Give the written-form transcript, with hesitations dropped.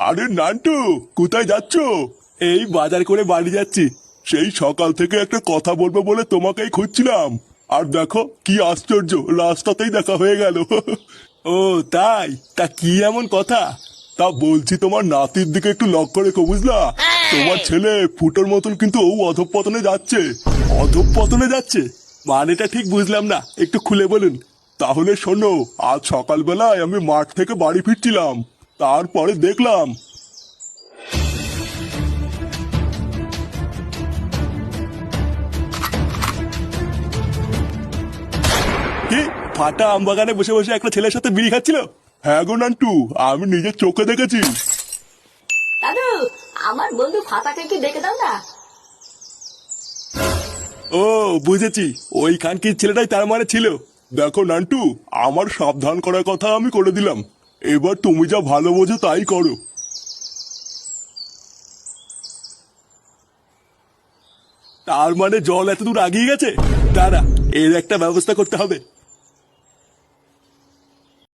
আরে নান্টু, কোথায় যাচ্ছ? এই বাজার করে বাড়ি যাচ্ছি। সেই সকাল থেকে একটা কথা বলবো বলে তোমাকেই খুঁজছিলাম। আর দেখো কি আশ্চর্য, রাস্তাতেই দেখা হয়ে গেল। ও তাই? তা কি এমন কথা? তা বলছি তোমার নাতির দিকে একটু লক্ষ্য রেখো, বুঝলা? তোমার ছেলে ফুটোর মতন কিন্তু ও অধঃপতনে যাচ্ছে। অধঃপতনে যাচ্ছে মানেটা ঠিক বুঝলাম না, একটু খুলে বলুন। তাহলে শোনো, আজ সকালবেলায় আমি মাঠ থেকে বাড়ি ফিরছিলাম, তারপরে দেখলাম। কি? ফাটা আম বাগানে বসে বসে একটা ছেলের সাথে বিড়ি খাচ্ছিল? হ্যাঁ গো নান্টু, আমি নিজের চোখে দেখেছি। দাদু, আমার বন্ধু ফাতাকে কি ডেকে দাও না। ও বুঝেছি, ওই খানকির ছেলেটাই তার মানে ছিল। দেখো নান্টু, আমার সাবধান করার কথা আমি করে দিলাম। এবার তুমি যা ভালো বোঝো তাই করো। তার মানে জল এত দূর আগিয়ে গেছে? দাঁড়া, এর একটা ব্যবস্থা করতে হবে।